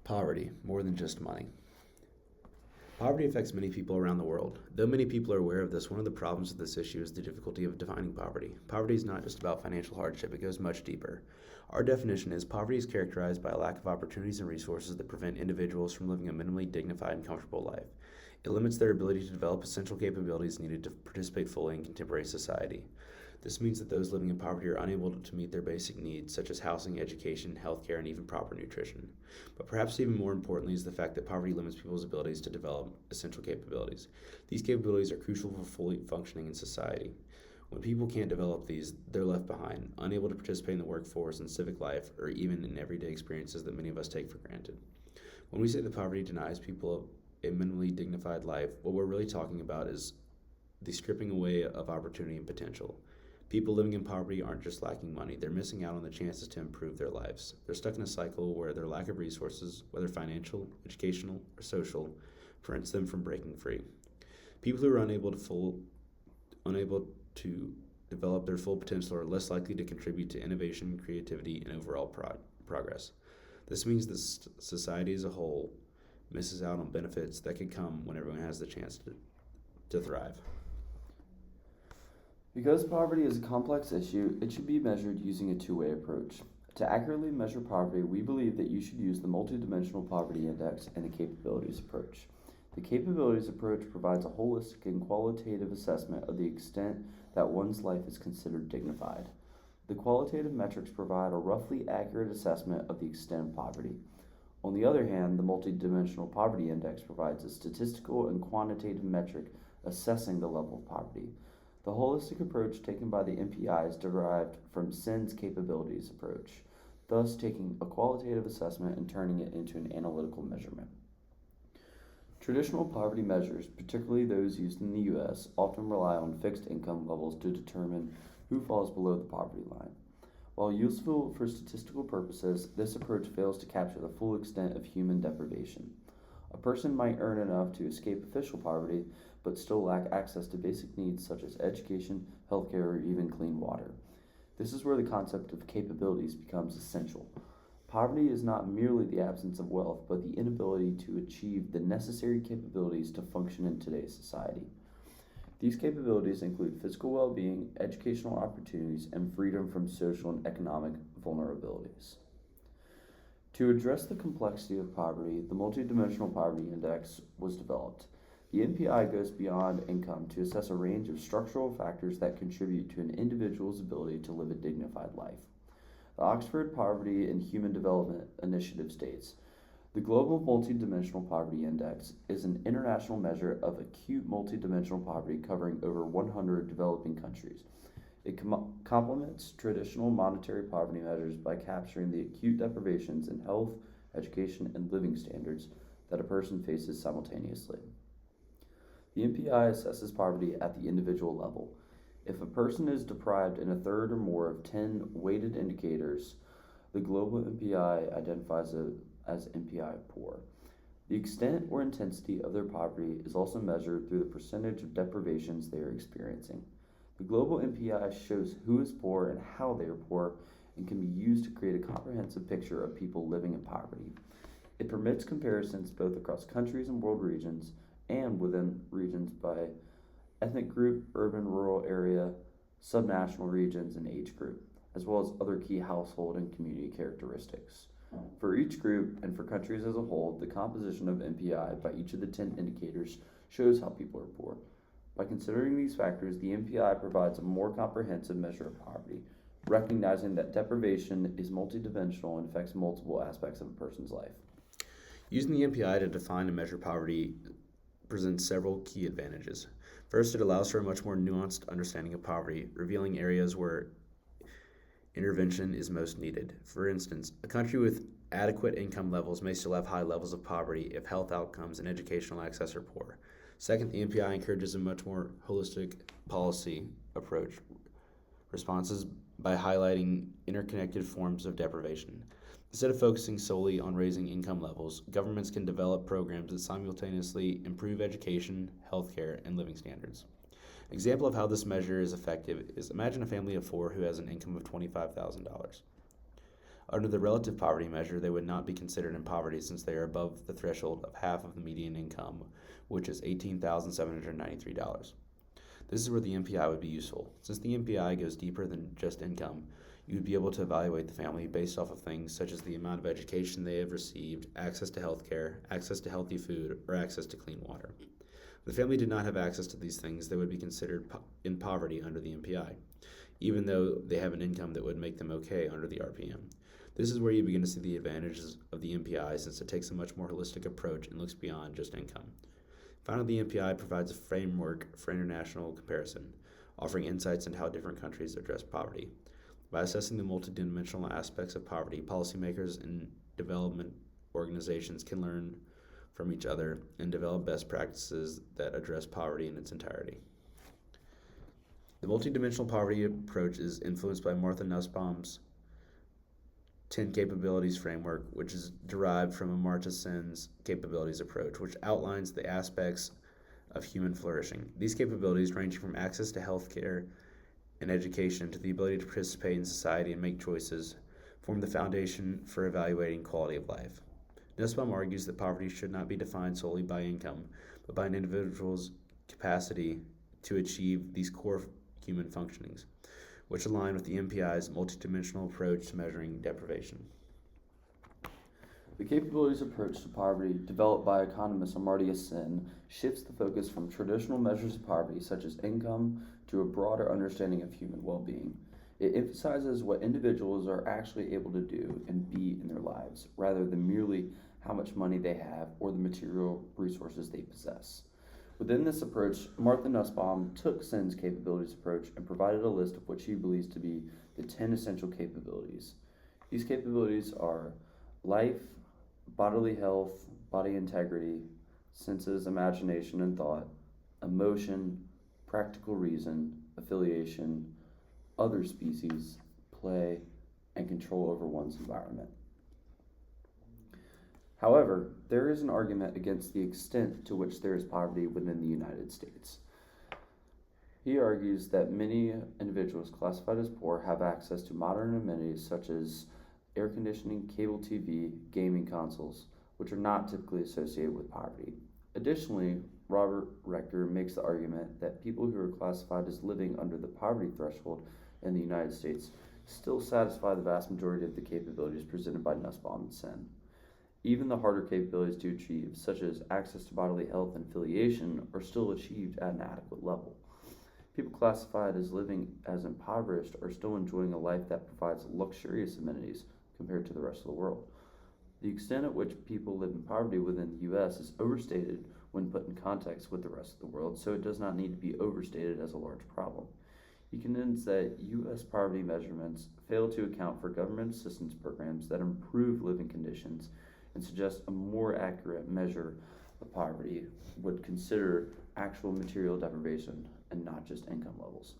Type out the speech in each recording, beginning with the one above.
Poverty, more than just money. Poverty affects many people around the world. Though many people are aware of this, one of the problems with this issue is the difficulty of defining poverty. Poverty is not just about financial hardship, it goes much deeper. Our definition is poverty is characterized by a lack of opportunities and resources that prevent individuals from living a minimally dignified and comfortable life. It limits their ability to develop essential capabilities needed to participate fully in contemporary society. This means that those living in poverty are unable to meet their basic needs, such as housing, education, healthcare, and even proper nutrition. But perhaps even more importantly is the fact that poverty limits people's abilities to develop essential capabilities. These capabilities are crucial for fully functioning in society. When people can't develop these, they're left behind, unable to participate in the workforce and civic life, or even in everyday experiences that many of us take for granted. When we say that poverty denies people a minimally dignified life, what we're really talking about is the stripping away of opportunity and potential. People living in poverty aren't just lacking money, they're missing out on the chances to improve their lives. They're stuck in a cycle where their lack of resources, whether financial, educational, or social, prevents them from breaking free. People who are unable to develop their full potential are less likely to contribute to innovation, creativity, and overall progress. This means that society as a whole misses out on benefits that could come when everyone has the chance to thrive. Because poverty is a complex issue, it should be measured using a two-way approach. To accurately measure poverty, we believe that you should use the Multidimensional Poverty Index and the Capabilities Approach. The Capabilities Approach provides a holistic and qualitative assessment of the extent that one's life is considered dignified. The qualitative metrics provide a roughly accurate assessment of the extent of poverty. On the other hand, the Multidimensional Poverty Index provides a statistical and quantitative metric assessing the level of poverty. The holistic approach taken by the MPI is derived from SIN's capabilities approach, thus taking a qualitative assessment and turning it into an analytical measurement. Traditional poverty measures, particularly those used in the U.S., often rely on fixed income levels to determine who falls below the poverty line. While useful for statistical purposes, this approach fails to capture the full extent of human deprivation. A person might earn enough to escape official poverty, but still lack access to basic needs such as education, healthcare, or even clean water. This is where the concept of capabilities becomes essential. Poverty is not merely the absence of wealth, but the inability to achieve the necessary capabilities to function in today's society. These capabilities include physical well-being, educational opportunities, and freedom from social and economic vulnerabilities. To address the complexity of poverty, the Multidimensional Poverty Index was developed. The MPI goes beyond income to assess a range of structural factors that contribute to an individual's ability to live a dignified life. The Oxford Poverty and Human Development Initiative states, "The Global Multidimensional Poverty Index is an international measure of acute multidimensional poverty covering over 100 developing countries. It complements traditional monetary poverty measures by capturing the acute deprivations in health, education, and living standards that a person faces simultaneously." The MPI assesses poverty at the individual level. If a person is deprived in a third or more of 10 weighted indicators, the global MPI identifies it as MPI poor. The extent or intensity of their poverty is also measured through the percentage of deprivations they are experiencing. The global MPI shows who is poor and how they are poor and can be used to create a comprehensive picture of people living in poverty. It permits comparisons both across countries and world regions and within regions by ethnic group, urban, rural area, subnational regions, and age group, as well as other key household and community characteristics. For each group and for countries as a whole, the composition of MPI by each of the 10 indicators shows how people are poor. By considering these factors, the MPI provides a more comprehensive measure of poverty, recognizing that deprivation is multidimensional and affects multiple aspects of a person's life. Using the MPI to define and measure poverty presents several key advantages. First, it allows for a much more nuanced understanding of poverty, revealing areas where intervention is most needed. For instance, a country with adequate income levels may still have high levels of poverty if health outcomes and educational access are poor. Second, the MPI encourages a much more holistic policy approach responses by highlighting interconnected forms of deprivation. Instead of focusing solely on raising income levels, governments can develop programs that simultaneously improve education, healthcare, and living standards. An example of how this measure is effective is imagine a family of four who has an income of $25,000. Under the relative poverty measure, they would not be considered in poverty since they are above the threshold of half of the median income, which is $18,793. This is where the MPI would be useful. Since the MPI goes deeper than just income, you would be able to evaluate the family based off of things such as the amount of education they have received, access to health care, access to healthy food, or access to clean water. If the family did not have access to these things, they would be considered in poverty under the MPI, even though they have an income that would make them okay under the RPM. This is where you begin to see the advantages of the MPI since it takes a much more holistic approach and looks beyond just income. Finally, the MPI provides a framework for international comparison, offering insights into how different countries address poverty. By assessing the multidimensional aspects of poverty, policymakers and development organizations can learn from each other and develop best practices that address poverty in its entirety. The multidimensional poverty approach is influenced by Martha Nussbaum's 10 capabilities framework, which is derived from Amartya Sen's capabilities approach, which outlines the aspects of human flourishing. These capabilities, ranging from access to health care and education to the ability to participate in society and make choices, form the foundation for evaluating quality of life. Nussbaum argues that poverty should not be defined solely by income, but by an individual's capacity to achieve these core human functionings, which align with the MPI's multidimensional approach to measuring deprivation. The capabilities approach to poverty, developed by economist Amartya Sen, shifts the focus from traditional measures of poverty, such as income, to a broader understanding of human well-being. It emphasizes what individuals are actually able to do and be in their lives, rather than merely how much money they have or the material resources they possess. Within this approach, Martha Nussbaum took Sen's capabilities approach and provided a list of what she believes to be the 10 essential capabilities. These capabilities are life, bodily health, body integrity, senses, imagination, and thought, emotion, practical reason, affiliation, other species, play, and control over one's environment. However, there is an argument against the extent to which there is poverty within the United States. He argues that many individuals classified as poor have access to modern amenities such as air conditioning, cable TV, gaming consoles, which are not typically associated with poverty. Additionally, Robert Rector makes the argument that people who are classified as living under the poverty threshold in the United States still satisfy the vast majority of the capabilities presented by Nussbaum and Sen. Even the harder capabilities to achieve, such as access to bodily health and affiliation, are still achieved at an adequate level. People classified as living as impoverished are still enjoying a life that provides luxurious amenities compared to the rest of the world. The extent at which people live in poverty within the U.S. is overstated when put in context with the rest of the world, so it does not need to be overstated as a large problem. He contends that U.S. poverty measurements fail to account for government assistance programs that improve living conditions and suggest a more accurate measure of poverty would consider actual material deprivation and not just income levels.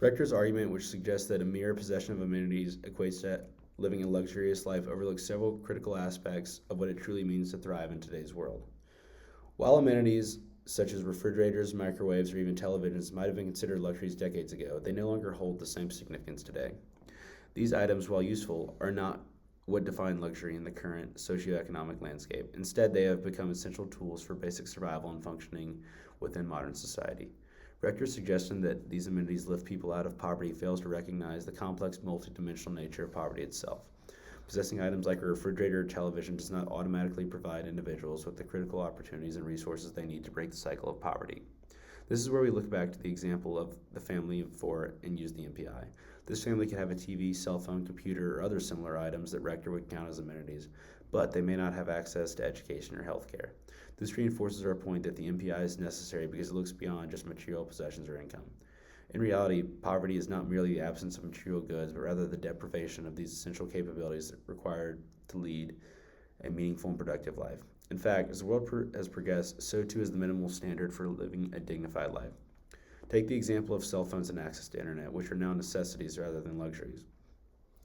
Rector's argument, which suggests that a mere possession of amenities equates to living a luxurious life, overlooks several critical aspects of what it truly means to thrive in today's world. While amenities such as refrigerators, microwaves, or even televisions might have been considered luxuries decades ago, they no longer hold the same significance today. These items, while useful, are not what define luxury in the current socioeconomic landscape. Instead, they have become essential tools for basic survival and functioning within modern society. Rector's suggestion that these amenities lift people out of poverty fails to recognize the complex, multidimensional nature of poverty itself. Possessing items like a refrigerator or television does not automatically provide individuals with the critical opportunities and resources they need to break the cycle of poverty. This is where we look back to the example of the family of four and use the MPI. This family can have a TV, cell phone, computer, or other similar items that Rector would count as amenities, but they may not have access to education or health care. This reinforces our point that the MPI is necessary because it looks beyond just material possessions or income. In reality, poverty is not merely the absence of material goods, but rather the deprivation of these essential capabilities required to lead a meaningful and productive life. In fact, as the world has progressed, so too is the minimal standard for living a dignified life. Take the example of cell phones and access to internet, which are now necessities rather than luxuries.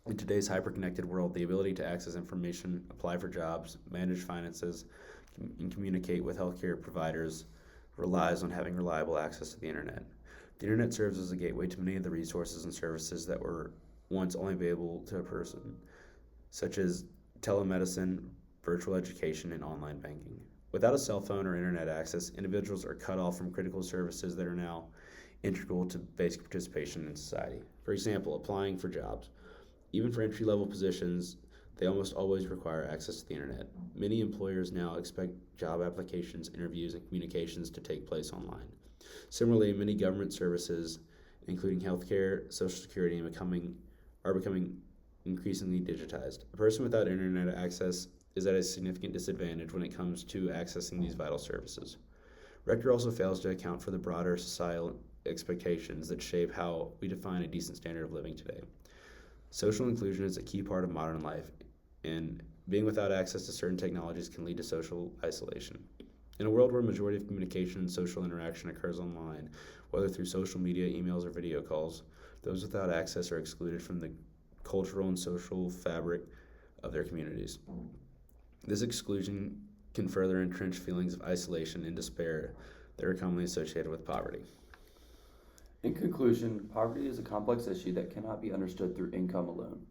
In today's hyper-connected world, the ability to access information, apply for jobs, manage finances, and communicate with healthcare providers relies on having reliable access to the internet. The internet serves as a gateway to many of the resources and services that were once only available to a person, such as telemedicine, virtual education, and online banking. Without a cell phone or internet access, individuals are cut off from critical services that are now integral to basic participation in society. For example, applying for jobs. Even for entry level positions, they almost always require access to the internet. Many employers now expect job applications, interviews, and communications to take place online. Similarly, many government services, including healthcare, Social Security, are becoming increasingly digitized. A person without internet access is at a significant disadvantage when it comes to accessing these vital services. Rector also fails to account for the broader societal expectations that shape how we define a decent standard of living today. Social inclusion is a key part of modern life, and being without access to certain technologies can lead to social isolation. In a world where a majority of communication and social interaction occurs online, whether through social media, emails, or video calls, those without access are excluded from the cultural and social fabric of their communities. This exclusion can further entrench feelings of isolation and despair that are commonly associated with poverty. In conclusion, poverty is a complex issue that cannot be understood through income alone.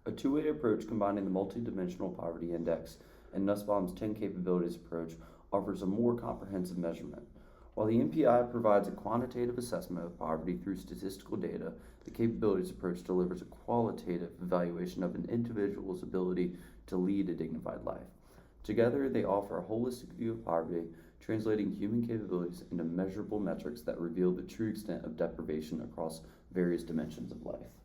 A two-way approach combining the multidimensional poverty index and Nussbaum's 10 capabilities approach offers a more comprehensive measurement. While the MPI provides a quantitative assessment of poverty through statistical data, the capabilities approach delivers a qualitative evaluation of an individual's ability to lead a dignified life. Together, they offer a holistic view of poverty, translating human capabilities into measurable metrics that reveal the true extent of deprivation across various dimensions of life.